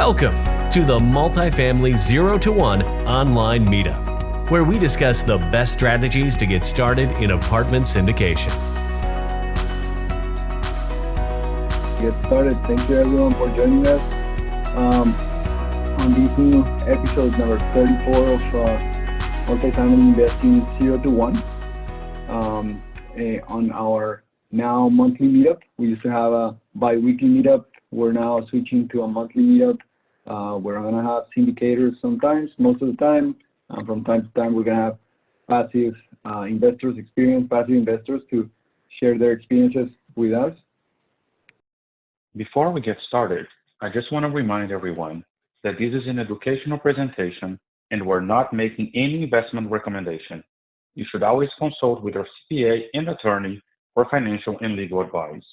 Welcome to the Multifamily 0 to 1 online meetup, where we discuss the best strategies to get started in apartment syndication. Get started. Thank you everyone for joining us on this new episode number 34 of Multifamily Investing 0 to 1. On our now monthly meetup, we used to have a bi-weekly meetup. We're now switching to a monthly meetup. We're going to have syndicators sometimes, most of the time. From time to time, we're going to have passive passive investors to share their experiences with us. Before we get started, I just want to remind everyone that this is an educational presentation and we're not making any investment recommendation. You should always consult with your CPA and attorney for financial and legal advice.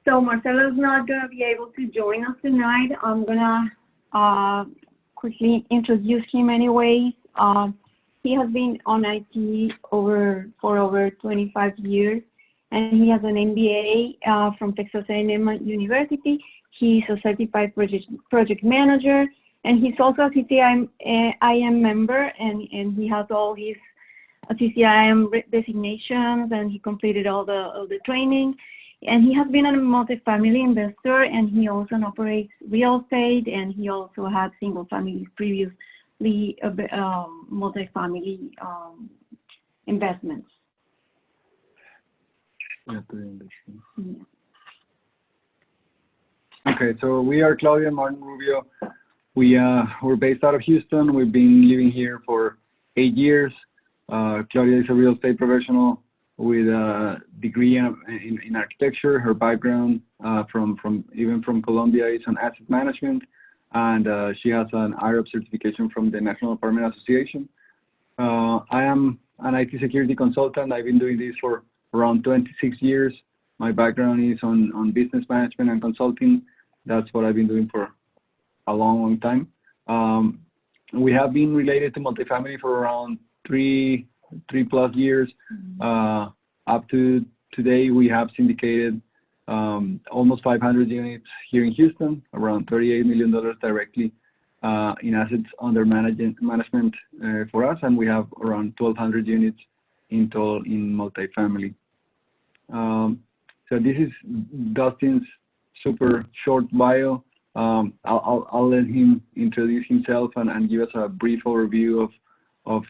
So Marcelo is not going to be able to join us tonight. I'm going to quickly introduce him anyways. He has been on IT for over 25 years, and he has an MBA from Texas A&M University. He's a certified project manager, and he's also a CCIM member, and he has all his CCIM designations, and he completed all the training. And he has been a multifamily investor, and he also operates real estate, and he also had single families previously, multifamily investments. Okay, so we are Claudia and Martin Rubio. We're based out of Houston. We've been living here for 8 years. Claudia is a real estate professional with a degree in architecture. Her background from Colombia is on asset management, and she has an IRAP certification from the National Apartment Association. I am an IT security consultant. I've been doing this for around 26 years. My background is on business management and consulting. That's what I've been doing for a long time. We have been related to multifamily for around three plus years. Up to today, we have syndicated almost 500 units here in Houston, around $38 million directly in assets under management for us, and we have around 1,200 units in total in multifamily. So this is Dustin's super short bio. I'll let him introduce himself and give us a brief overview of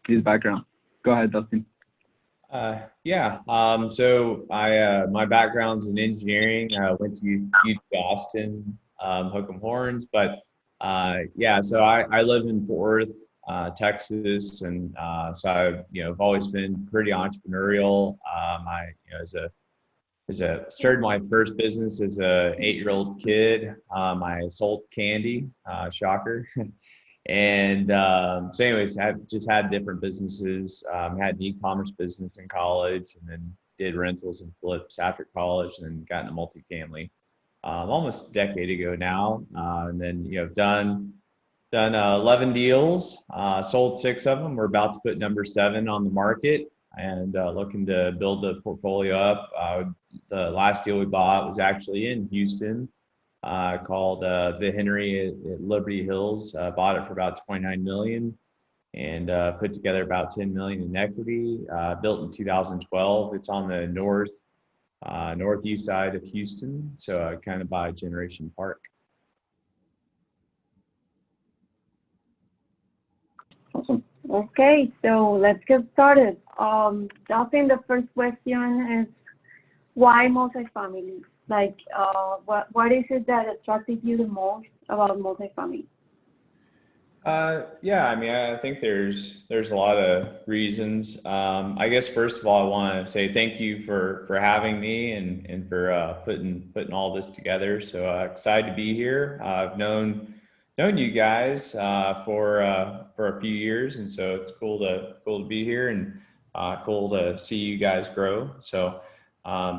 his background. Go ahead, Dustin. So my background's in engineering. I went to Dustin, hook 'em horns, but so I live in Fort Worth, Texas, and so I've always been pretty entrepreneurial. Started my first business as a 8-year-old kid. I sold candy, shocker. And so anyways, I've just had different businesses. Had an e-commerce business in college, and then did rentals and flips after college, and then got into multifamily almost a decade ago now. And then done 11 deals, sold 6 of them. We're about to put number 7 on the market, and looking to build the portfolio up. The last deal we bought was actually in Houston. Called the Henry at Liberty Hills. Bought it for about $29 million, and put together about $10 million in equity. Built in 2012. It's on the northeast side of Houston, so kind of by Generation Park. Awesome. Okay, so let's get started. Dustin, the first question is, why multifamily? Like, what is it that attracted you the most about multifamily? I think there's a lot of reasons. I guess first of all, I want to say thank you for having me and for putting all this together. So excited to be here. I've known you guys for a few years, and so it's cool to be here, and cool to see you guys grow. So.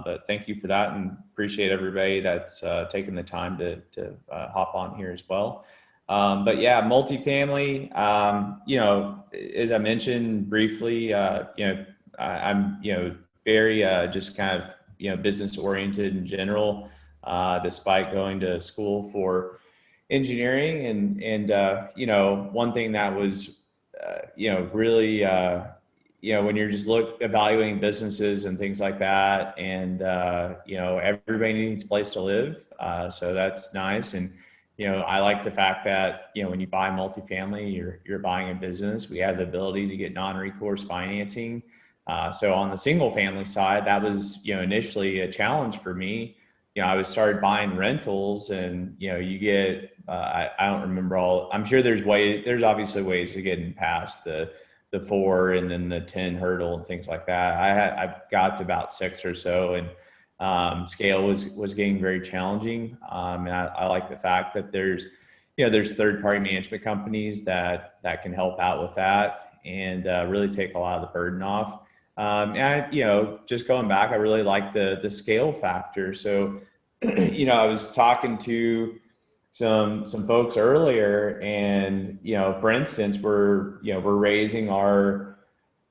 But thank you for that, and appreciate everybody that's taken the time to hop on here as well. But yeah, multifamily, as I mentioned briefly, I'm very just kind of business oriented in general. despite going to school for engineering. And you know, one thing that was, you know, really, you know, when you're just evaluating businesses and things like that, and you know, everybody needs a place to live, so that's nice. And you know, I like the fact that, you know, when you buy multifamily, you're buying a business. We have the ability to get non-recourse financing. So on the single family side, that was, you know, initially a challenge for me. You know, I was started buying rentals, and you know, you get I don't remember all. I'm sure there's obviously ways to getting past the 4 and then the 10 hurdle and things like that. I got to about 6 or so, and scale was getting very challenging. And I like the fact that there's, you know, there's third-party management companies that can help out with that and really take a lot of the burden off. And you know, just going back, I really like the scale factor. So, you know, I was talking to some folks earlier, and you know, for instance, we're raising our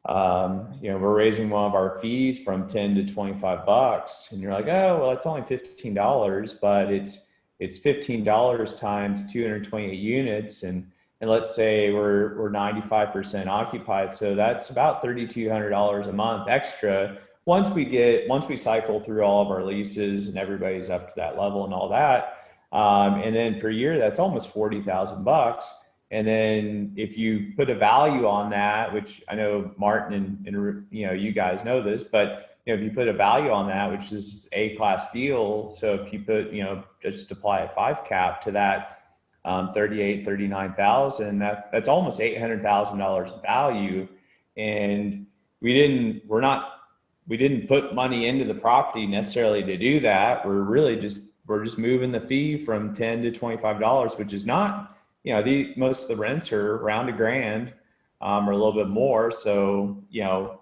you know, we're raising one of our fees from 10 to 25 bucks, and you're like, oh, well, it's only $15, but it's $15 times 228 units, and let's say we're 95% occupied, so that's about $3,200 a month extra once we cycle through all of our leases and everybody's up to that level and all that. And then per year, that's almost 40,000 bucks. And then if you put a value on that, which I know Martin and you know, you guys know this, but you know, if you put a value on that, which is A-class deal, so if you put, you know, just apply a 5 cap to that 39,000, that's almost $800,000 in value. And we didn't put money into the property necessarily to do that. We're just moving the fee from $10 to $25, which is not, you know, most of the rents are around $1,000 or a little bit more. So, you know,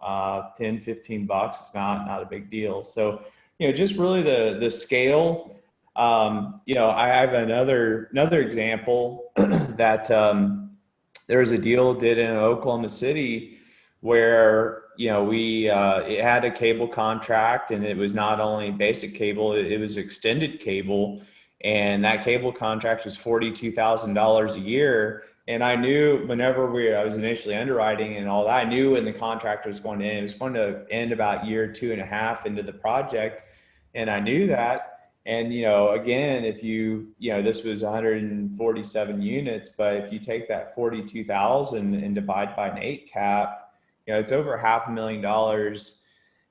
10, 15 bucks is not a big deal. So, you know, just really the scale. You know, I have another example that there was a deal did in Oklahoma City where, you know, it had a cable contract, and it was not only basic cable, it was extended cable. And that cable contract was $42,000 a year. And I knew whenever I was initially underwriting and all that, I knew when the contract was going to end. It was going to end about year 2.5 into the project. And I knew that. And, you know, again, if you know, this was 147 units, but if you take that 42,000 and divide by an 8 cap, you know, it's over $500,000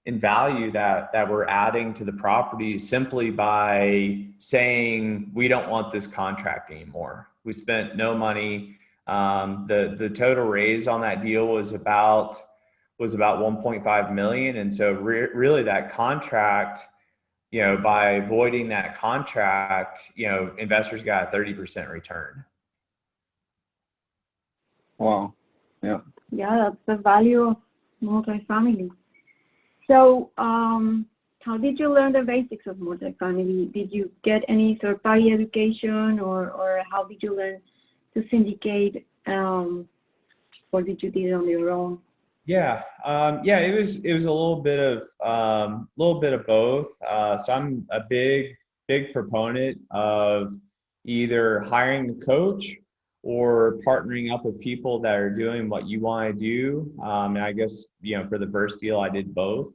in value that we're adding to the property simply by saying we don't want this contract anymore. We spent no money. The total raise on that deal was about 1.5 million, and so really that contract, you know, by avoiding that contract, you know, investors got a 30% return. Wow. Yeah. Yeah, that's the value of multifamily. So, how did you learn the basics of multifamily? Did you get any third-party education, or how did you learn to syndicate, or did you do it on your own? Yeah, yeah, it was a little bit of both. So I'm a big proponent of either hiring a coach or partnering up with people that are doing what you want to do. And I guess, you know, for the first deal, I did both.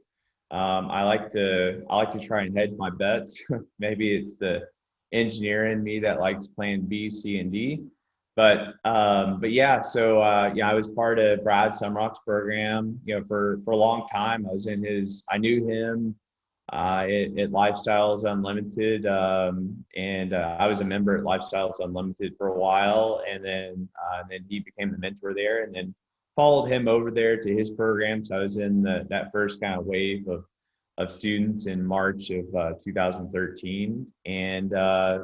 I like to try and hedge my bets. Maybe it's the engineer in me that likes plan B, C, and D. But yeah, so yeah, I was part of Brad Sumrock's program, you know, for a long time. I knew him at Lifestyles Unlimited, and I was a member at Lifestyles Unlimited for a while, and then he became the mentor there, and then followed him over there to his program. So I was in that first kind of wave of students in March of 2013, and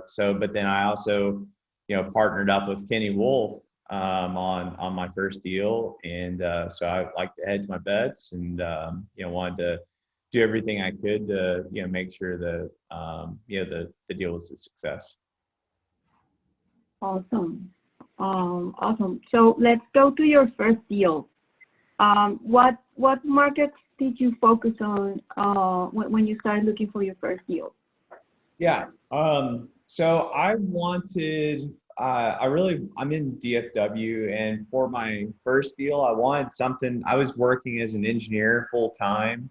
so, but then I also, you know, partnered up with Kenny Wolf on my first deal, and so I like to hedge my bets, and you know, wanted to do everything I could to, you know, make sure that you know, the deal was a success. Awesome. Awesome. So let's go to your first deal. What markets did you focus on when you started looking for your first deal? Yeah. So I wanted, I'm in DFW, and for my first deal, I wanted something. I was working as an engineer full time.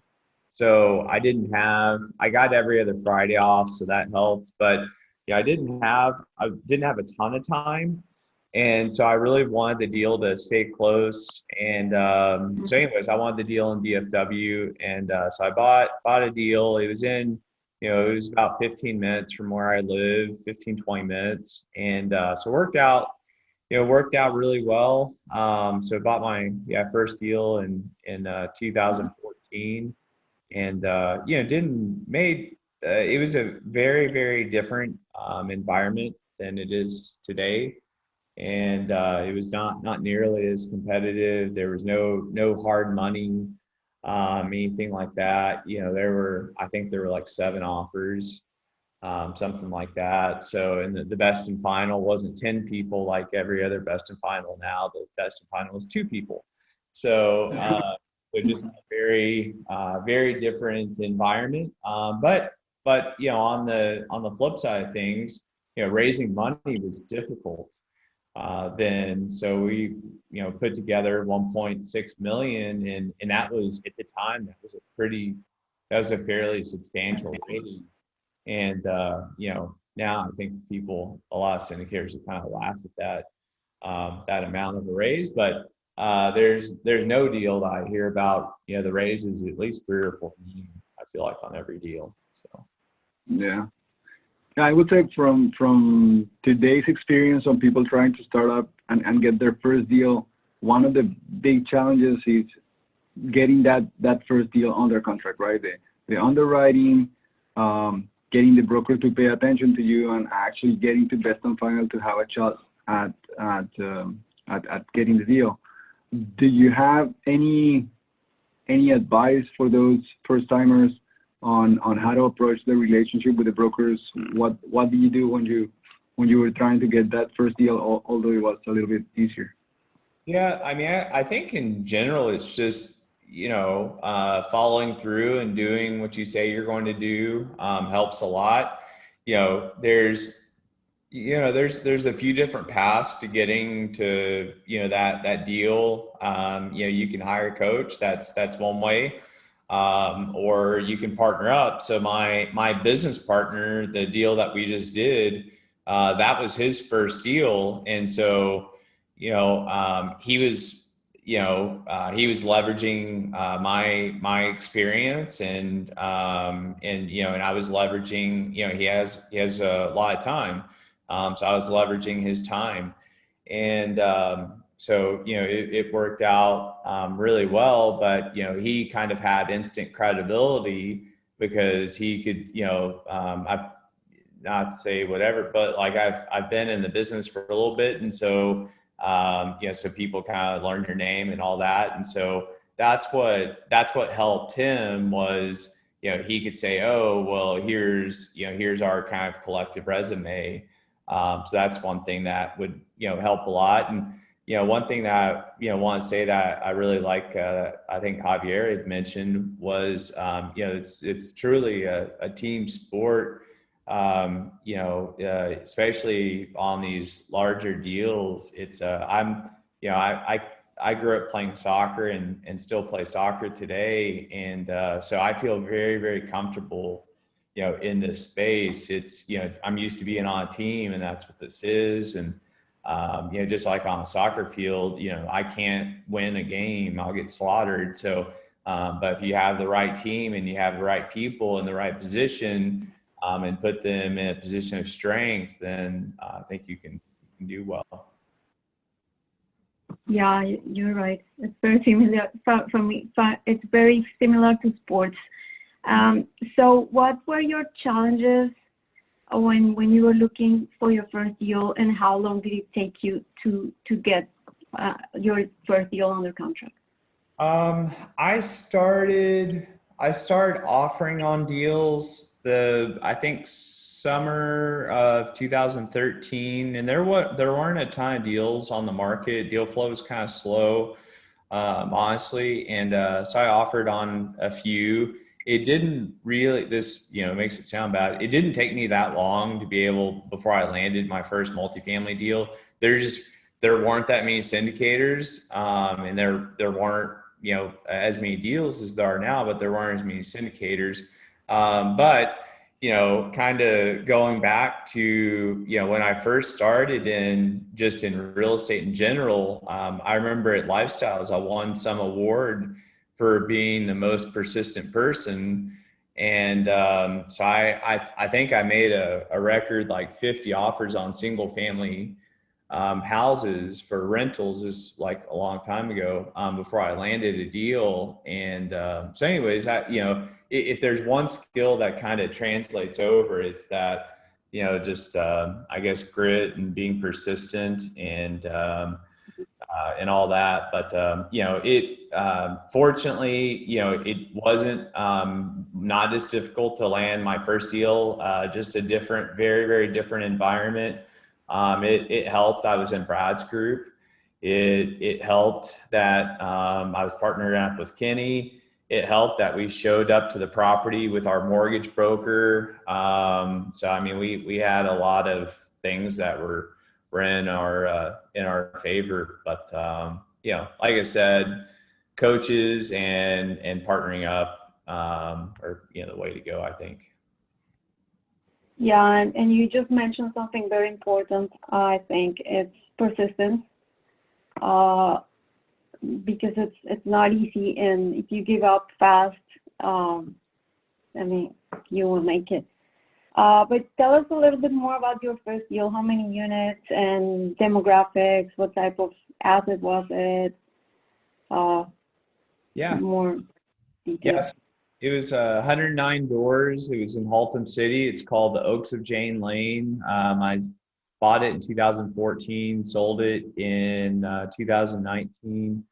So I got every other Friday off, so that helped. But yeah, I didn't have a ton of time. And so I really wanted the deal to stay close. And so anyways, I wanted the deal in DFW. And so I bought a deal. It was it was about 15 minutes from where I live, 15, 20 minutes. And so worked out really well. So I bought my first deal in 2014, and didn't made it was a very, very different environment than it is today. And it was not nearly as competitive. There was no hard money, anything like that. I think there were like 7 offers, something like that. So, and the best and final wasn't 10 people like every other best and final now. The best and final was 2 people. So, so just a very, very different environment. But on the flip side of things, raising money was difficult. Then so we put together 1.6 million, and that was at the time that was a fairly substantial raise. And now I think a lot of syndicators have kind of laughed at that amount of a raise. But there's no deal that I hear about the raises at least 3 or 4 million, I feel like, on every deal. So Yeah. Yeah, I would say from today's experience on people trying to start up and get their first deal, one of the big challenges is getting that first deal under contract, right? The underwriting, getting the broker to pay attention to you, and actually getting to best and final to have a shot at getting the deal. Do you have any advice for those first timers on how to approach the relationship with the brokers? What do you do when you were trying to get that first deal, although it was a little bit easier? Yeah, I mean, I think in general, it's just, following through and doing what you say you're going to do helps a lot. There's a few different paths to getting to, that deal. You can hire a coach. That's one way. Or you can partner up. So my business partner, the deal that we just did, that was his first deal. And so, he was leveraging my experience, and I was leveraging, he has a lot of time, so I was leveraging his time, and so it worked out really well. But he kind of had instant credibility because he could, I not to say whatever, but like I've been in the business for a little bit, and so so people kind of learn your name and all that, and so that's what helped him was he could say, oh well, here's our kind of collective resume. So that's one thing that would help a lot. And one thing that want to say that I really like, I think Javier had mentioned, was it's truly a team sport. Especially on these larger deals. It's I grew up playing soccer and still play soccer today, and so I feel very, very comfortable in this space. It's I'm used to being on a team, and that's what this is. And just like on a soccer field, I can't win a game, I'll get slaughtered. So but if you have the right team and you have the right people in the right position, and put them in a position of strength, then I think you can do well. Yeah, you're right. It's very similar for me. It's very similar to sports. So what were your challenges when you were looking for your first deal, and how long did it take you to get your first deal under contract? I started offering on deals I think summer of 2013, and there weren't a ton of deals on the market. Deal flow was kind of slow, honestly, and so I offered on a few, it didn't really, this, makes it sound bad. It didn't take me that long to be able, before I landed my first multifamily deal. There weren't that many syndicators, and there weren't, as many deals as there are now, but there weren't as many syndicators. But kind of going back to, when I first started in real estate in general, I remember at Lifestyles, I won some award for being the most persistent person. And so I think I made a record like 50 offers on single family houses for rentals, is like a long time ago, before I landed a deal. And so anyways, if there's one skill that kind of translates over, it's that, just I guess grit and being persistent and all that. But fortunately, it wasn't not as difficult to land my first deal. Just a different, very, very different environment. It helped. I was in Brad's group. It helped that I was partnered up with Kenny. It helped that we showed up to the property with our mortgage broker. So I mean, we had a lot of things that were in our favor. But like I said, coaches and partnering up are the way to go, I think. Yeah, and you just mentioned something very important. I think it's persistence, because it's not easy, and if you give up fast, you will make it. But tell us a little bit more about your first deal. How many units and demographics? What type of asset was it? More details. Yes. It was 109 doors. It was in Haltom City. It's called the Oaks of Jane Lane. I bought it in 2014, sold it in 2019.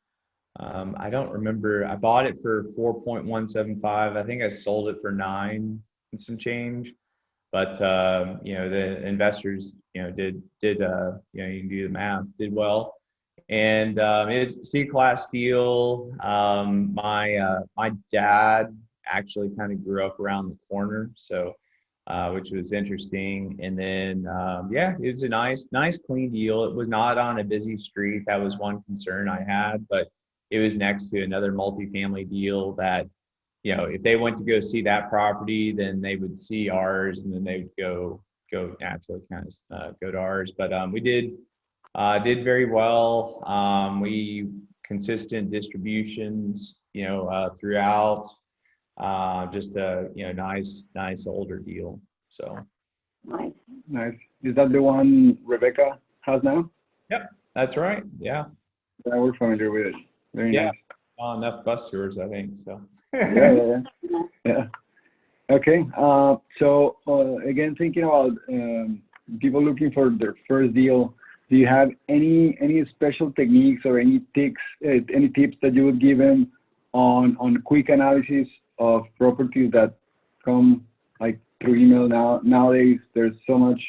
I don't remember. I bought it for 4.175. I think I sold it for 9 and some change. But the investors, did you can do the math, did well. And it's a C-class deal. My dad actually kind of grew up around the corner, so which was interesting. And then it was a nice clean deal. It was not on a busy street. That was one concern I had, but it was next to another multifamily deal that, if they went to go see that property, then they would see ours, and then they would go naturally kind of go to ours. But we did very well. We consistent distributions, throughout. Just a nice older deal. So nice. Is that the one Rebecca has now? Yep, that's right. Yeah, we're familiar with it. Very nice. Enough bus tours, I think. So yeah. Okay. So again, thinking about people looking for their first deal, do you have any special techniques or any tips that you would give them on quick analysis of properties that come like through email nowadays? There's so much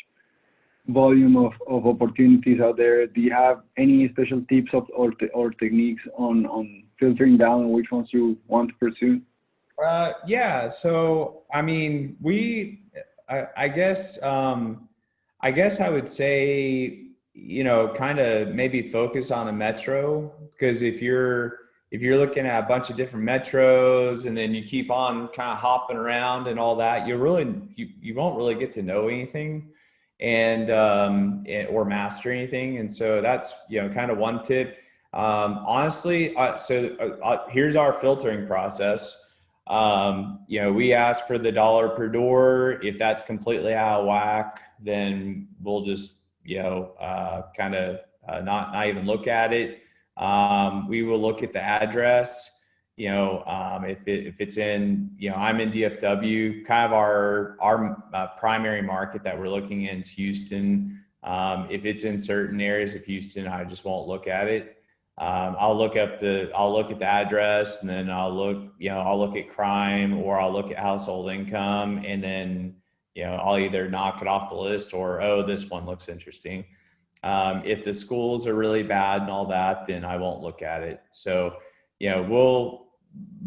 volume of opportunities out there. Do you have any special tips or techniques on filtering down which ones you want to pursue? So I mean, I guess I would say, kind of maybe focus on a metro, because if you're looking at a bunch of different metros and then you keep on kind of hopping around and all that, you won't really get to know anything and or master anything. And so that's kind of one tip. Honestly, here's our filtering process. We ask for the dollar per door. If that's completely out of whack, then we'll just kind of not even look at it. We will look at the address. If it's in, I'm in DFW, kind of our primary market that we're looking in is Houston. If it's in certain areas of Houston, I just won't look at it. I'll look at the address, and then I'll look at crime, or I'll look at household income, and then, I'll either knock it off the list or, oh, this one looks interesting. If the schools are really bad and all that, then I won't look at it. So,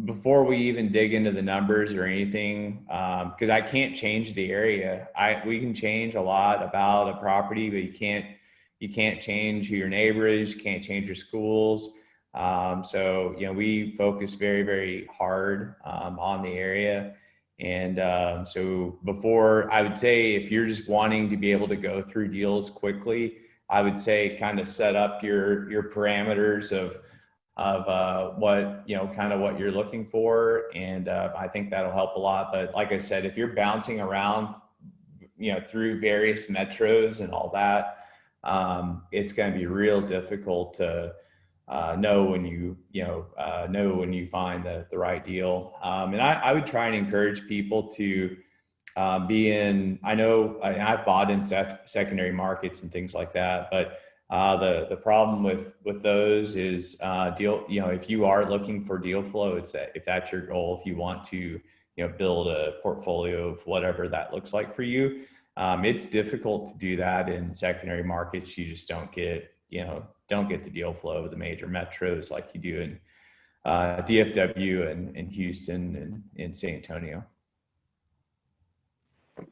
before we even dig into the numbers or anything, because I can't change the area. We can change a lot about a property, but you can't change who your neighbor is. You can't change your schools. So we focus very, very hard on the area. And so before, I would say if you're just wanting to be able to go through deals quickly, I would say kind of set up your parameters of what kind of what you're looking for, and I think that'll help a lot. But like I said, if you're bouncing around through various metros and all that, it's going to be real difficult to know when you find the right deal. And I would try and encourage people to be in. I've bought in secondary markets and things like that, but the problem with those is if you are looking for deal flow, if that's your goal, if you want to build a portfolio of whatever that looks like for you, it's difficult to do that in secondary markets. You just don't get the deal flow of the major metros like you do in DFW and Houston and in San Antonio.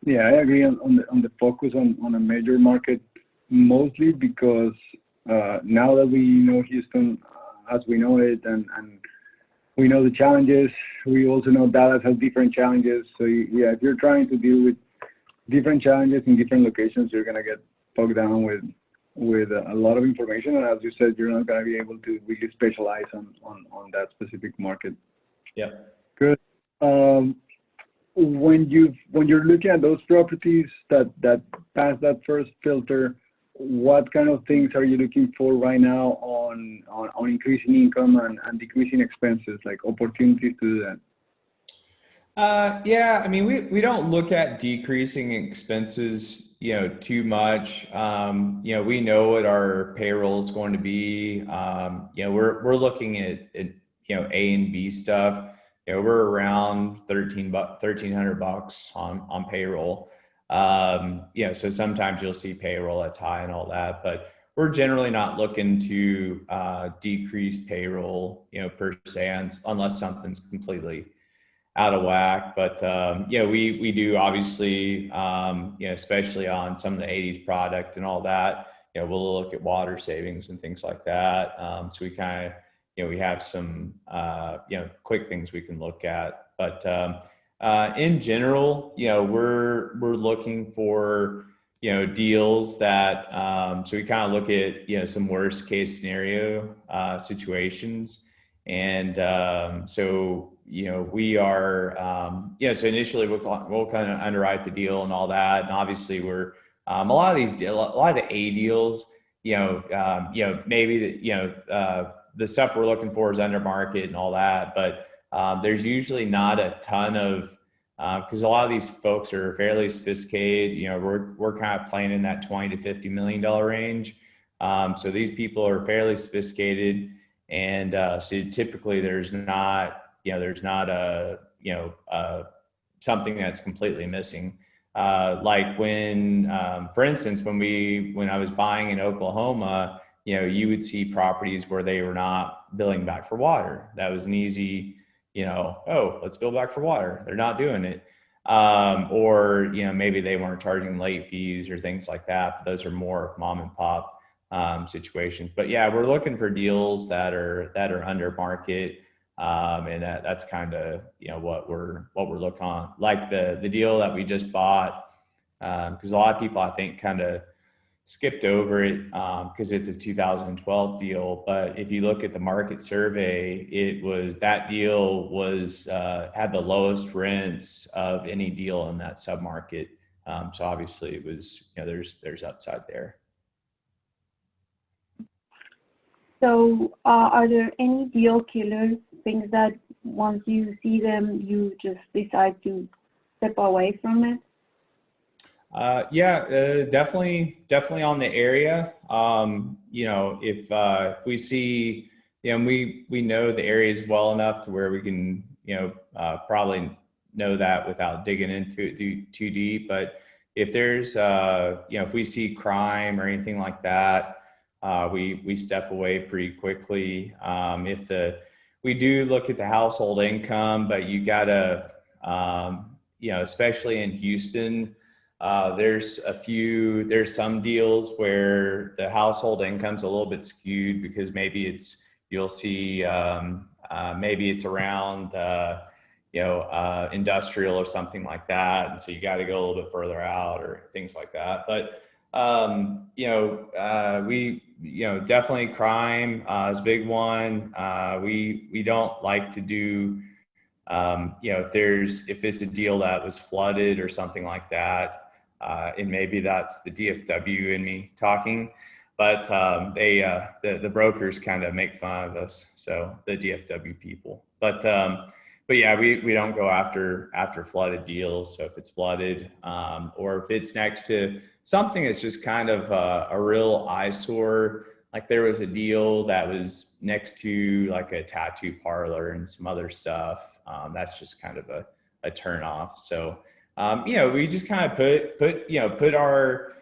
Yeah, I agree on the focus on a major market, mostly because now that we know Houston as we know it, and we know the challenges, we also know Dallas has different challenges. So yeah, if you're trying to deal with different challenges in different locations, you're gonna get bogged down with a lot of information, and as you said, you're not gonna be able to really specialize on that specific market. Yeah. Good. When you're looking at those properties that pass that first filter, what kind of things are you looking for right now on increasing income and decreasing expenses, like opportunities to do that? Yeah, I mean, we don't look at decreasing expenses, too much. We know what our payroll is going to be. We're looking at A and B stuff. We're around $1,300 on payroll. So sometimes you'll see payroll that's high and all that, but we're generally not looking to decrease payroll, per se, unless something's completely out of whack. But we do obviously, especially on some of the 80s product and all that, we'll look at water savings and things like that. So we kind of, we have some quick things we can look at. But in general, we're looking for deals that so we kind of look at some worst case scenario situations. And so we are so initially we'll kind of underwrite the deal and all that, and obviously we're a lot of the A deals, maybe the stuff we're looking for is under market and all that, but there's usually not a ton of because a lot of these folks are fairly sophisticated. We're kind of playing in that $20 to $50 million range. So these people are fairly sophisticated, and so typically there's not a something that's completely missing. Like when, for instance, when I was buying in Oklahoma, you would see properties where they were not billing back for water. That was an easy, oh, let's bill back for water. They're not doing it. Or, maybe they weren't charging late fees or things like that. But those are more mom and pop situations. But yeah, we're looking for deals that are under market. And that's kind of, what we're looking on, like the deal that we just bought. Cause a lot of people, I think, kind of skipped over it, cause it's a 2012 deal. But if you look at the market survey, that deal had the lowest rents of any deal in that submarket. So obviously it was, there's upside there. So are there any deal killers, things that once you see them, you just decide to step away from it? Yeah, definitely on the area. If we see, we know the areas well enough to where we can, probably know that without digging into it too deep. But if there's, if we see crime or anything like that, we step away pretty quickly. we do look at the household income, but you gotta, you know, especially in Houston, there's some deals where the household income's a little bit skewed because maybe you'll see, maybe it's around, you know, industrial or something like that. And so you got to go a little bit further out or things like that. But, you know, definitely crime is a big one. We don't like to do, you know, if it's a deal that was flooded or something like that, and maybe that's the DFW in me talking, but the brokers kind of make fun of us, so the DFW people. But yeah, we don't go after flooded deals. So if it's flooded, or if it's next to something that's just kind of a real eyesore, like there was a deal that was next to like a tattoo parlor and some other stuff. That's just kind of a turn off. So, you know, we just kind of put our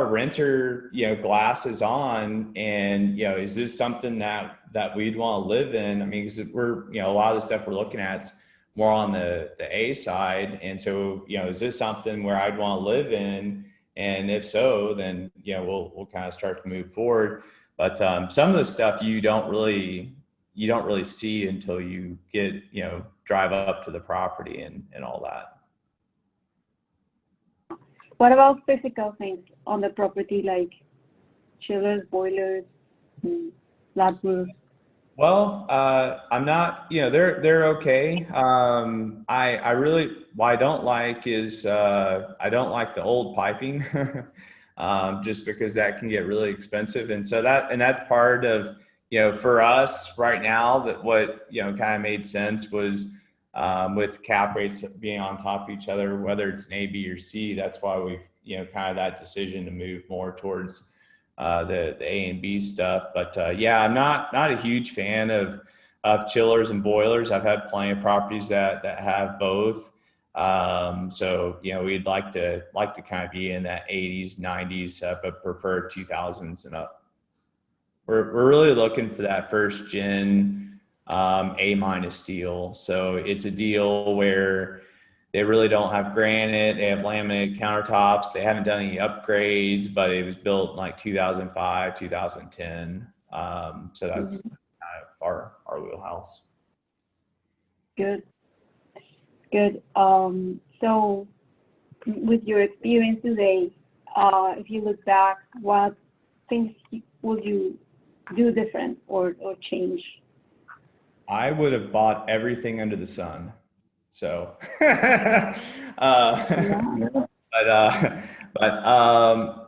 renter, you know, glasses on, and, you know, is this something that we'd want to live in? I mean, because we're, you know, a lot of the stuff we're looking at is more on the A side. And so, you know, is this something where I'd want to live in? And if so, then, you know, we'll kind of start to move forward. But some of the stuff you don't really see until you get, you know, drive up to the property and all that. What about physical things on the property, like chillers, boilers, flat roofs? Well, I'm not, you know, they're okay. I really, what I don't like is, I don't like the old piping, just because that can get really expensive. And so that's part of, you know, for us right now, that what, you know, kind of made sense was, with cap rates being on top of each other, whether it's an A, B, or C, that's why we've, you know, kind of that decision to move more towards the A and B stuff. But yeah, I'm not a huge fan of chillers and boilers. I've had plenty of properties that have both. So, you know, we'd like to kind of be in that 80s, 90s, but prefer 2000s and up. We're really looking for that first gen A- deal. So it's a deal where they really don't have granite. They have laminated countertops. They haven't done any upgrades, but it was built in like 2005, 2010. So that's kind of our wheelhouse. Good. So with your experience today, if you look back, what things would you do different or change? I would have bought everything under the sun. So,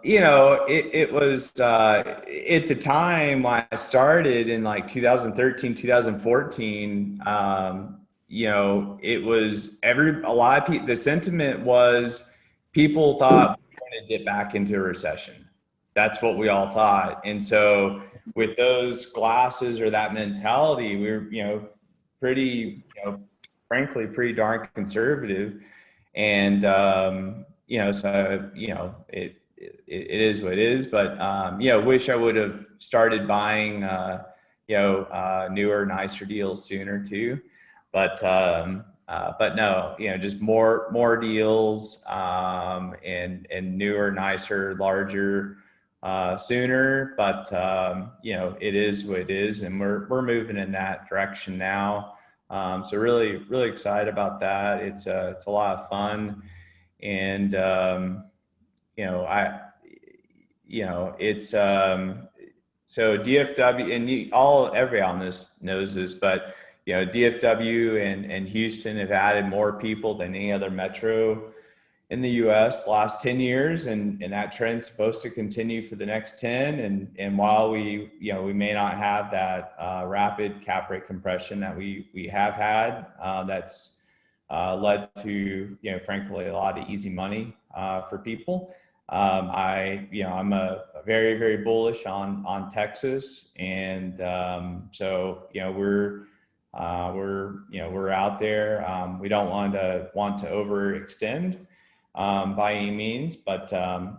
you know, it was, at the time when I started in like 2013, 2014, you know, it was a lot of people, the sentiment was people thought we were going to dip back into a recession. That's what we all thought. And so with those glasses or that mentality, we were, you know, pretty, you know, frankly, pretty darn conservative. And, you know, so, you know, it is what it is, but, you know, wish I would have started buying, you know, newer, nicer deals sooner too. But no, you know, just more deals, and newer, nicer, larger, sooner. But, you know, it is what it is, and we're moving in that direction now. So really excited about that. It's a lot of fun. And, you know, it's, so DFW, and everybody on this knows this, but, you know, DFW and Houston have added more people than any other metro in the US the last 10 years. And that trend's supposed to continue for the next 10. And while we may not have that rapid cap rate compression that we have had, that's led to, you know, frankly, a lot of easy money for people. I'm a very, very bullish on Texas. And so, you know, we're out there. We don't want to overextend by any means, but,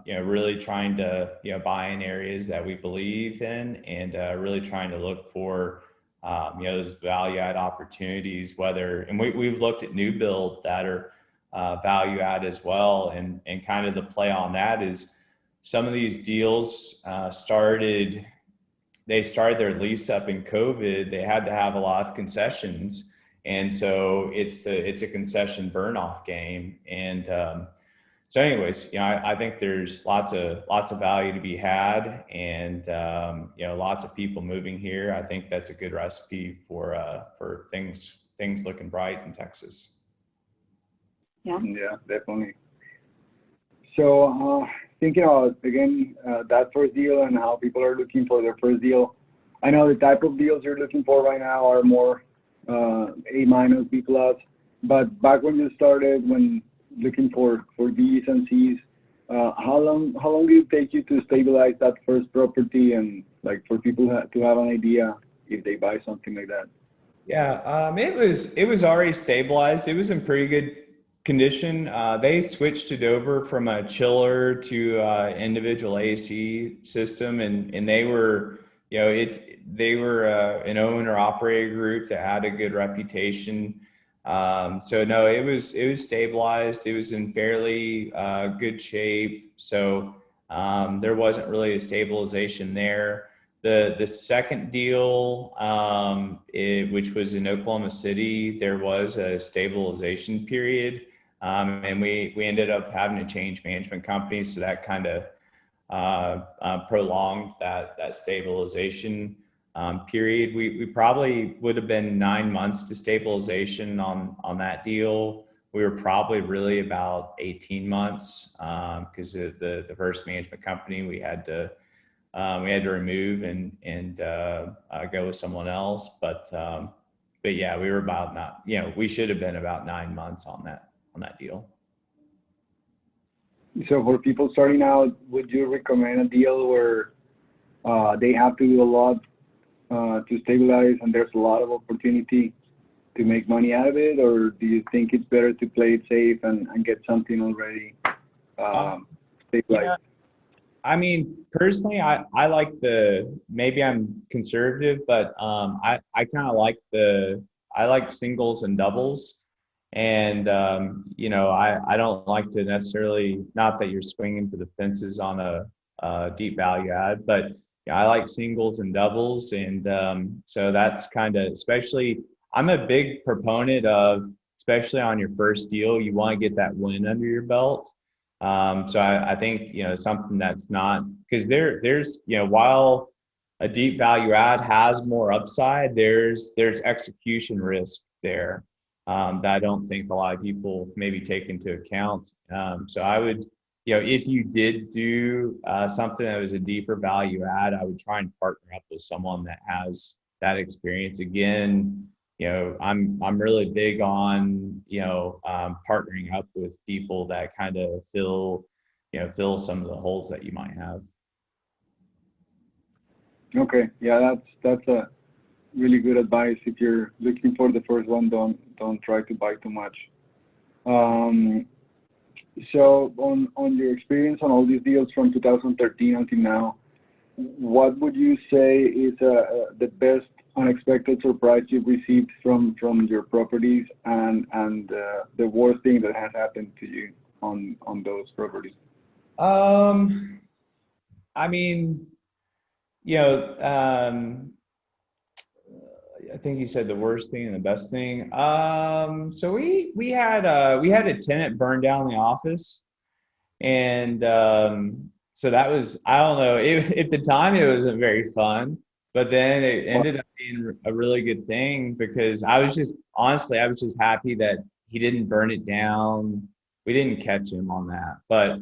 you know, really trying to, you know, buy in areas that we believe in, and really trying to look for those value add opportunities, and we've looked at new build that are value add as well. And kind of the play on that is some of these deals started their lease up in COVID. They had to have a lot of concessions. And so it's a concession burn off game. And so anyways, I think there's lots of value to be had, and lots of people moving here. I think that's a good recipe for things looking bright in Texas. Yeah, definitely. So thinking about again that first deal and how people are looking for their first deal, I know the type of deals you're looking for right now are more A-, B+, but back when you started, when looking for B's and C's, how long did it take you to stabilize that first property, and like for people to have an idea if they buy something like that? Yeah, it was already stabilized. It was in pretty good condition. They switched it over from a chiller to individual AC system, and they were an owner operator group that had a good reputation. So no, it was stabilized. It was in fairly good shape. So there wasn't really a stabilization there. The second deal, which was in Oklahoma City, there was a stabilization period, and we ended up having to change management companies, so that kind of prolonged that stabilization period. We probably would have been 9 months to stabilization on that deal. We were probably really about 18 months because the first management company we had to remove and go with someone else. But yeah, we were we should have been about 9 months on that deal. So for people starting out, would you recommend a deal where they have to do a lot to stabilize and there's a lot of opportunity to make money out of it, or do you think it's better to play it safe and get something already stabilized? Yeah. I mean, personally, I like maybe I'm conservative, but I kind of I like singles and doubles. And, I don't like to necessarily, not that you're swinging for the fences on a deep value add, but I like singles and doubles. And so that's kind of, especially, I'm a big proponent of, especially on your first deal, you want to get that win under your belt. So I think, something that's not, because there's, while a deep value add has more upside, there's execution risk there that I don't think a lot of people maybe take into account. So I would, if you did do something that was a deeper value add, I would try and partner up with someone that has that experience. Again, I'm really big on, partnering up with people that kind of fill some of the holes that you might have. Okay. Yeah, that's a really good advice. If you're looking for the first one, don't try to buy too much. So on your experience on all these deals from 2013 until now, what would you say is the best unexpected surprise you've received from your properties, and the worst thing that has happened to you on those properties? I mean, I think you said the worst thing and the best thing. So we had a tenant burn down the office, and so that was, I don't know, at the time it wasn't very fun, but then it ended up being a really good thing, because I was just happy that he didn't burn it down. We didn't catch him on that, but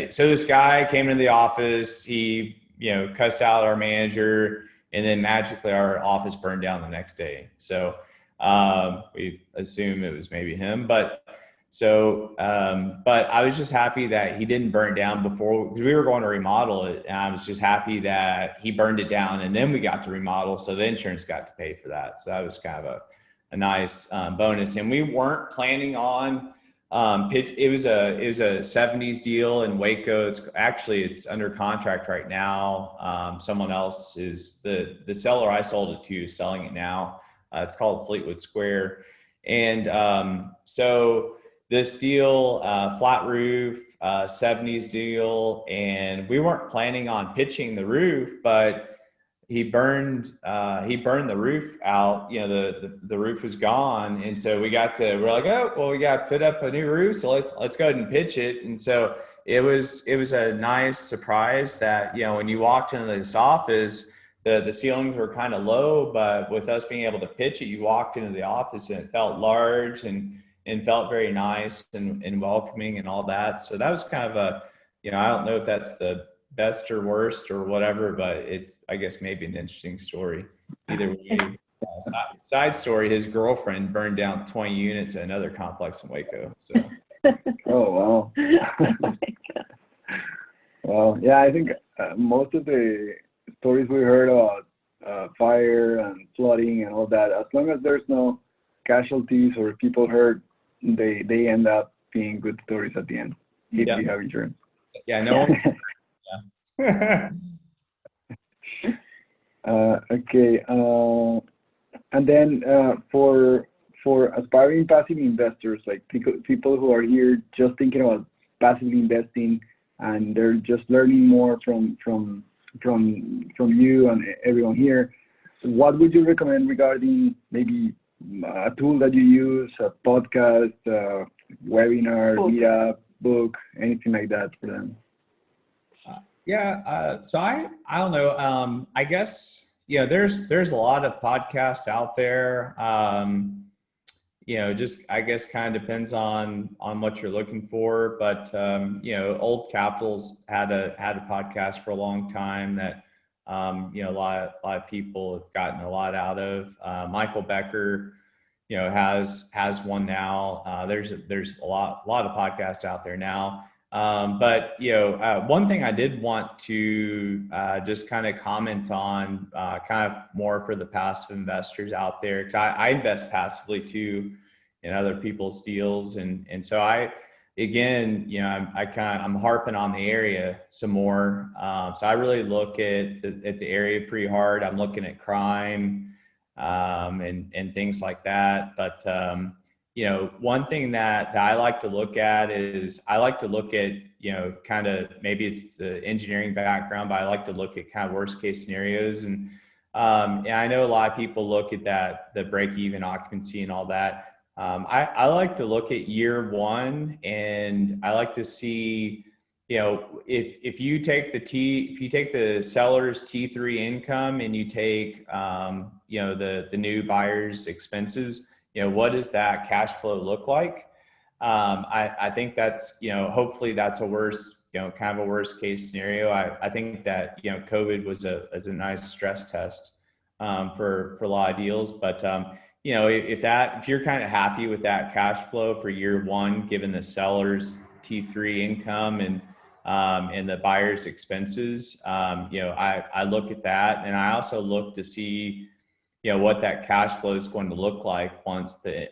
so this guy came into the office, he cussed out our manager, and then magically our office burned down the next day. So we assume it was maybe him, but I was just happy that he didn't burn it down before, because we were going to remodel it, and I was just happy that he burned it down and then we got to remodel, so the insurance got to pay for that. So that was kind of a nice bonus. And we weren't planning on It was a 70s deal in Waco. It's under contract right now. Someone else is the seller I sold it to is selling it now. It's called Fleetwood Square. And so this deal, flat roof, 70s deal, and we weren't planning on pitching the roof, but he burned the roof out. You know, the roof was gone, and so we're like, oh well, we got to put up a new roof, so let's go ahead and pitch it. And so it was a nice surprise that, you know, when you walked into this office, the ceilings were kind of low, but with us being able to pitch it, you walked into the office and it felt large and felt very nice and welcoming and all that. So that was kind of a, you know, I don't know if that's the best or worst or whatever, but it's, I guess, maybe an interesting story. Either way, side story, his girlfriend burned down 20 units at another complex in Waco. So. Oh, wow. Well, yeah, I think most of the stories we heard about fire and flooding and all that, as long as there's no casualties or people hurt, they end up being good stories at the end if you have insurance. Yeah, no one. Okay, and then for aspiring passive investors, like people who are here just thinking about passively investing and they're just learning more from you and everyone here, what would you recommend regarding maybe a tool that you use, a podcast, webinar, meetup, book, anything like that for them? So I don't know. I guess, you know, there's a lot of podcasts out there. You know, just, I guess, kind of depends on what you're looking for. But you know, Old Capital's had a podcast for a long time that you know, a lot of people have gotten a lot out of. Michael Becker, you know, has one now. There's a lot of podcasts out there now. But, you know, one thing I did want to just kind of comment on, kind of more for the passive investors out there, because I invest passively too in other people's deals. And so again, you know, I'm harping on the area some more. So I really look at the area pretty hard. I'm looking at crime and things like that. But, you know, one thing that I like to look at is I like to look at, you know, kind of, maybe it's the engineering background, but I like to look at kind of worst case scenarios. And I know a lot of people look at the break even occupancy and all that. I like to look at year one, and I like to see, you know, if you take the seller's T3 income and you take, you know, the new buyer's expenses, you know, what does that cash flow look like? I think that's, you know, hopefully that's a worst, you know, kind of a worst case scenario. I think that, you know, COVID was a nice stress test for a lot of deals. But, you know, if you're kind of happy with that cash flow for year one, given the seller's T3 income and the buyer's expenses, you know, I look at that, and I also look to see, you know, what that cash flow is going to look like once the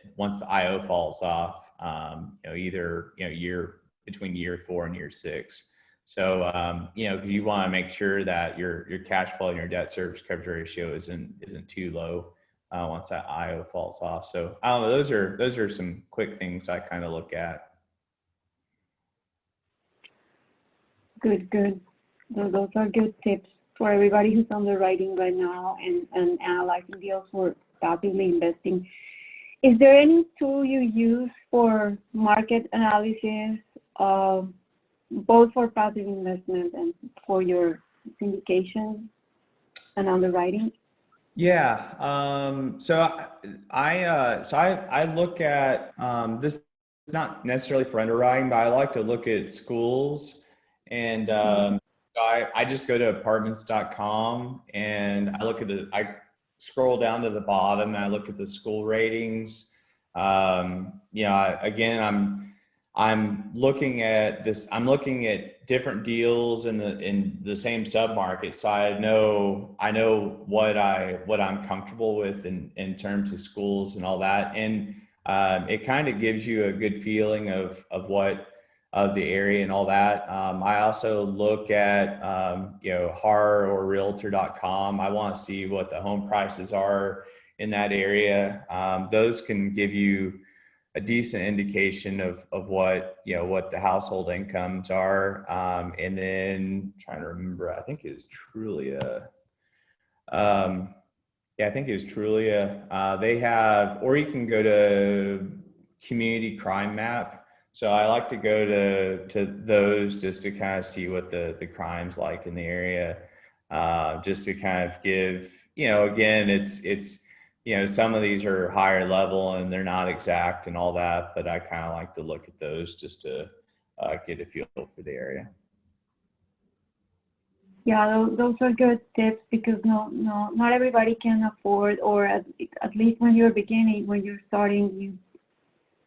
IO falls off, you know, either, you know, between year 4 and year 6. So, you know, because you want to make sure that your cash flow and your debt service coverage ratio isn't too low once that IO falls off. So I don't know, those are some quick things I kind of look at. Good. Those are good tips for everybody who's underwriting right now and analyzing deals for passively investing. Is there any tool you use for market analysis, both for passive investment and for your syndication and underwriting? Yeah. So I look at this, not necessarily for underwriting, but I like to look at schools, and I just go to apartments.com and I scroll down to the bottom and I look at the school ratings. You know, again, I'm looking at this. I'm looking at different deals in the same submarket, so I know what I'm comfortable with in terms of schools and all that. And it kind of gives you a good feeling of of the area and all that. I also look at, HAR or realtor.com. I want to see what the home prices are in that area. Those can give you a decent indication of what the household incomes are. And then trying to remember, I think it was Trulia. Yeah, I think it was Trulia. They have, or you can go to Community Crime Map. So I like to go to those just to kind of see what the crime's like in the area, just to kind of give, again, it's some of these are higher level and they're not exact and all that, but I kind of like to look at those just to get a feel for the area. Yeah, those are good tips because not everybody can afford, or at least when you're beginning, when you're starting, you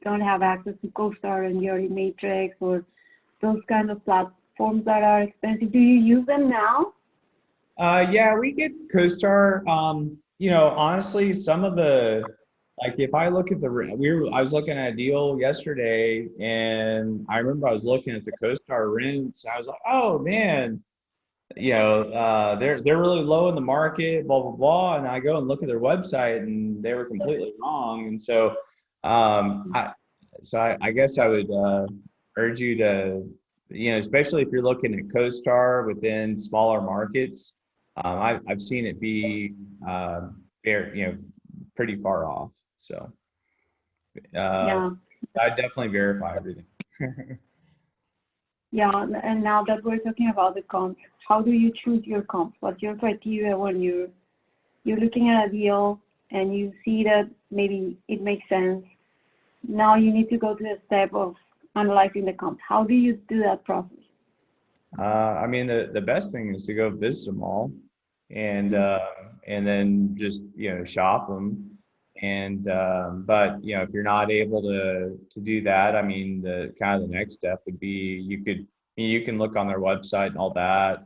don't have access to CoStar and Yori Matrix or those kind of platforms that are expensive. Do you use them now? Yeah, we get CoStar. Honestly, some of like if I look at I was looking at a deal yesterday and I remember I was looking at the CoStar rents. I was like, oh man, they're really low in the market, blah, blah, blah. And I go and look at their website and they were completely wrong. And so, I guess I would urge you to, especially if you're looking at CoStar within smaller markets, I've seen it be fair, pretty far off. So Yeah. I definitely verify everything. Yeah, and now that we're talking about the comps, how do you choose your comps? What's your criteria when you're looking at a deal and you see that maybe it makes sense? Now you need to go to the step of analyzing the comps. How do you do that process? I mean, the best thing is to go visit them all and then just, shop them. And, but, if you're not able to do that, I mean, the next step would be you can look on their website and all that.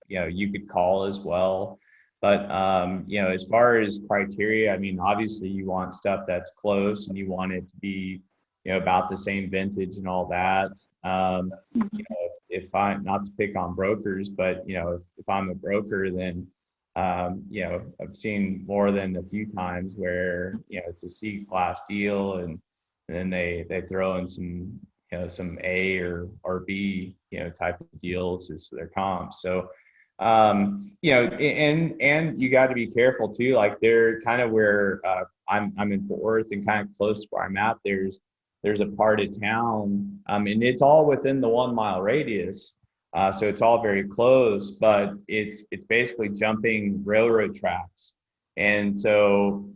You could call as well. But, as far as criteria, I mean, obviously you want stuff that's close and you want it to be, about the same vintage and all that. If I'm not to pick on brokers, but, if I'm a broker, then, I've seen more than a few times where, it's a C-class deal and then they throw in some, some A or B, type of deals as their comps. So, and you got to be careful too. Like they're kind of where I'm in Fort Worth and kind of close to where I'm at. There's a part of town, and it's all within the 1 mile radius. So it's all very close, but it's basically jumping railroad tracks. And so,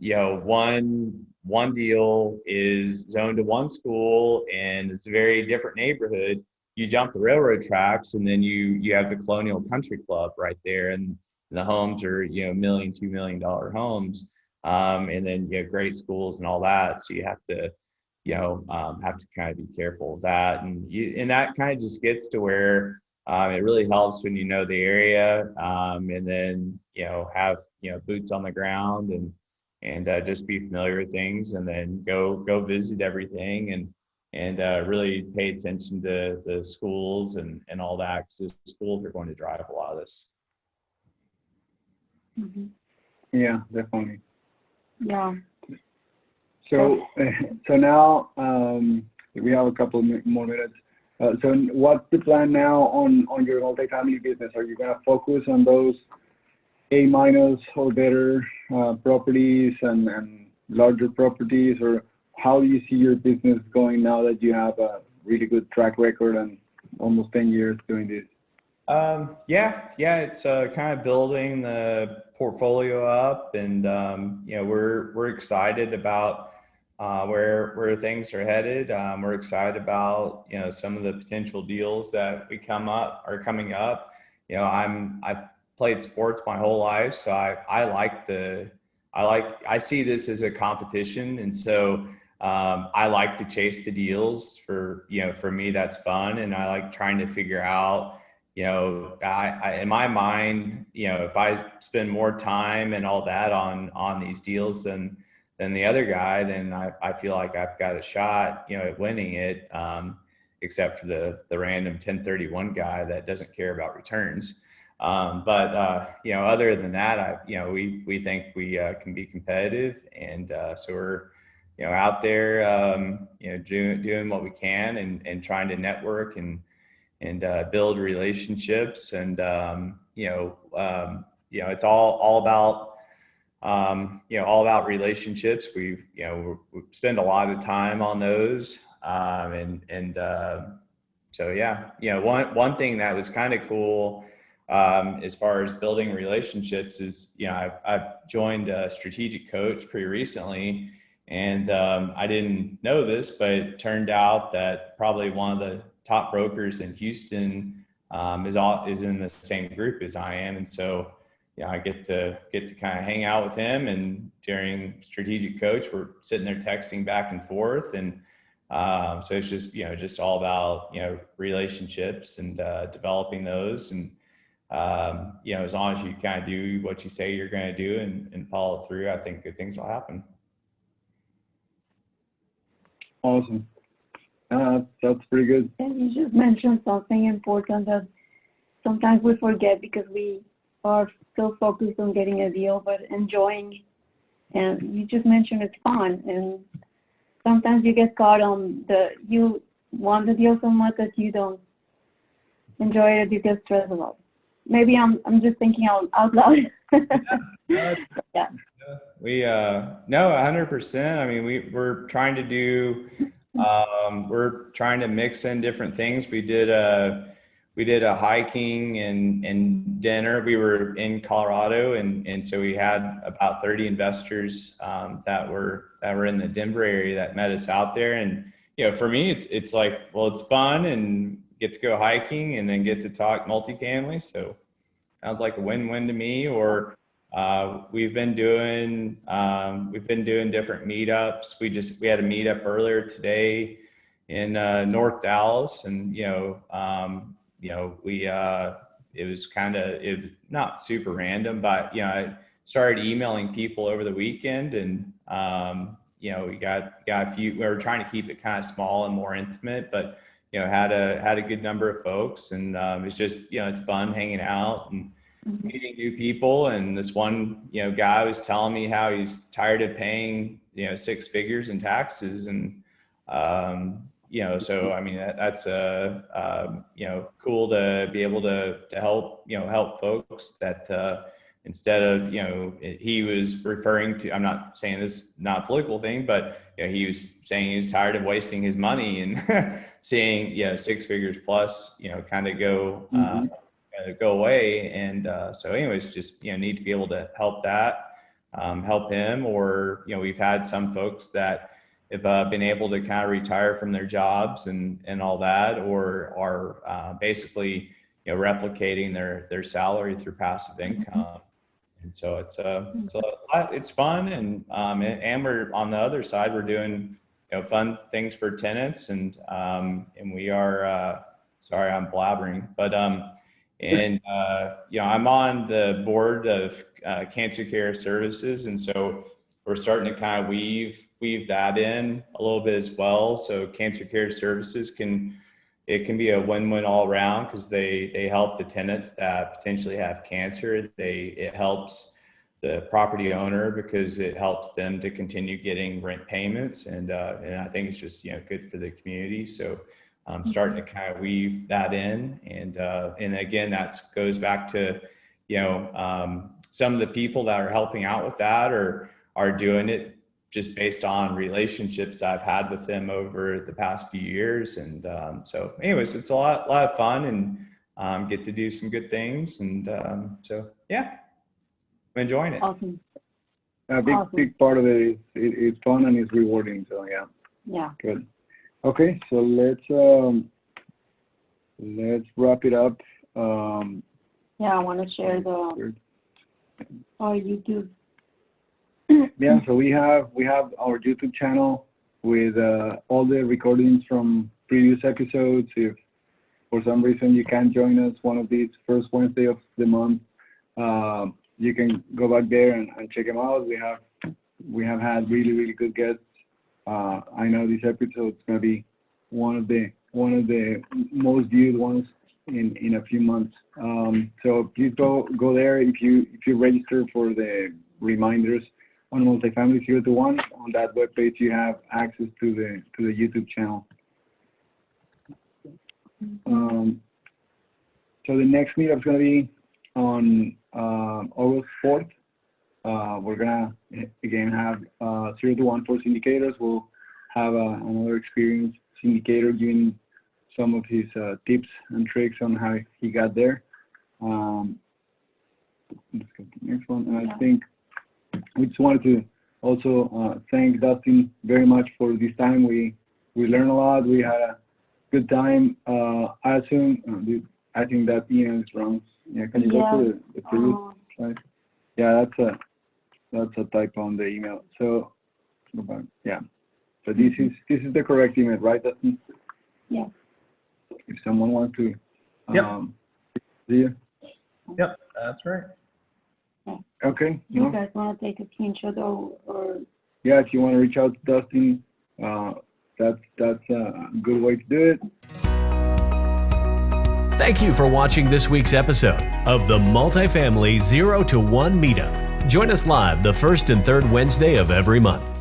one deal is zoned to one school and it's a very different neighborhood. You jump the railroad tracks and then you have the Colonial Country Club right there. And the homes are, $1 million, $2 million homes. And then you have great schools and all that. So you have to, kind of be careful of that. And that kind of just gets to where, it really helps when you know the area, and then have boots on the ground and just be familiar with things, and then go visit everything and really pay attention to the schools and all that, because the schools are going to drive a lot of this. Mm-hmm. Yeah, definitely. Yeah. So now we have a couple more minutes. So what's the plan now on your multifamily business? Are you going to focus on those A- or better properties and larger properties, or how do you see your business going now that you have a really good track record and almost 10 years doing this? It's kind of building the portfolio up, and we're excited about where things are headed. We're excited about some of the potential deals that are coming up. I've played sports my whole life, so I see this as a competition, and so I like to chase the deals. For me, that's fun, and I like trying to figure out. I in my mind, if I spend more time and all that on these deals than than the other guy, then I feel like I've got a shot, at winning it, except for the random 1031 guy that doesn't care about returns. But other than that, we think we can be competitive, and so we're out there, doing what we can, and trying to network and build relationships, and it's all about all about relationships. We spend a lot of time on those, so yeah, one thing that was kind of cool, as far as building relationships is, I've joined a strategic coach pretty recently, and I didn't know this, but it turned out that probably one of the top brokers in Houston is in the same group as I am, and so I get to kind of hang out with him, and during strategic coach, we're sitting there texting back and forth, and so it's just all about relationships and developing those, and as long as you kind of do what you say you're going to do and follow through, I think good things will happen. Awesome. That's pretty good. And you just mentioned something important that sometimes we forget because we are so focused on getting a deal, but enjoying. And you just mentioned it's fun, and sometimes you get caught on you want the deal so much that you don't enjoy it, you get stressed about it. Maybe I'm just thinking out loud. Yeah. We no, 100%. I mean, we're trying to do we're trying to mix in different things. We did a hiking and dinner. We were in Colorado, and so we had about 30 investors that were in the Denver area that met us out there. And for me, it's like, well, it's fun and get to go hiking and then get to talk multifamily. So sounds like a win-win to me. Or we've been doing different meetups. We had a meetup earlier today in North Dallas, and it was not super random, but I started emailing people over the weekend, and we got a few. We were trying to keep it kind of small and more intimate, but had a good number of folks, and it's just it's fun hanging out and meeting new people. And this one guy was telling me how he's tired of paying 6 figures in taxes, and so I mean that's cool to be able to help folks that instead of he was referring to, I'm not saying this is not a political thing, but he was saying he's tired of wasting his money and seeing 6 figures plus kind of go away. And so anyways, just need to be able to help him. Or we've had some folks that have been able to kind of retire from their jobs and all that, or are basically replicating their salary through passive income. And so it's fun, and we're on the other side, we're doing fun things for tenants, and we are sorry, I'm blabbering, but I'm on the board of Cancer Care Services, and so we're starting to kind of weave that in a little bit as well. So Cancer Care Services can be a win-win all around, because they help the tenants that potentially have cancer. It helps the property owner because it helps them to continue getting rent payments, and I think it's just good for the community. So I'm starting to kind of weave that in, and again, that goes back to some of the people that are helping out with that are doing it just based on relationships I've had with them over the past few years. And so anyways, it's a lot of fun, and get to do some good things. And so, yeah, I'm enjoying it. Awesome. A big part of it is it's fun and it's rewarding. So yeah. Yeah. Good. Okay, so let's wrap it up. Yeah, I want to share our YouTube. Yeah, so we have our YouTube channel with all the recordings from previous episodes. If for some reason you can't join us one of these first Wednesday of the month, you can go back there and check them out. We have we have had really, really good guests. I know this episode is going to be one of the most viewed ones in a few months. So please go there. If you register for the reminders on Multifamily 0 to 1, on that webpage you have access to the YouTube channel. So the next meetup is going to be on August 4th. We're gonna again have 0 to 1 for syndicators. We'll have another experienced syndicator giving some of his tips and tricks on how he got there. Let's go to the next one. And I think we just wanted to also thank Dustin very much for this time. We learned a lot. We had a good time. I assume I think that email is wrong. Yeah, can you go to the previous slide? Yeah, that's a typo on the email. So go back. Yeah. So this is the correct email, right, Dustin? Yeah. If someone wants to see you. Yep, that's right. Okay. Do you guys want to take a screenshot or? Yeah, if you want to reach out to Dustin, that's a good way to do it. Thank you for watching this week's episode of the Multifamily 0 to 1 Meetup. Join us live the first and third Wednesday of every month.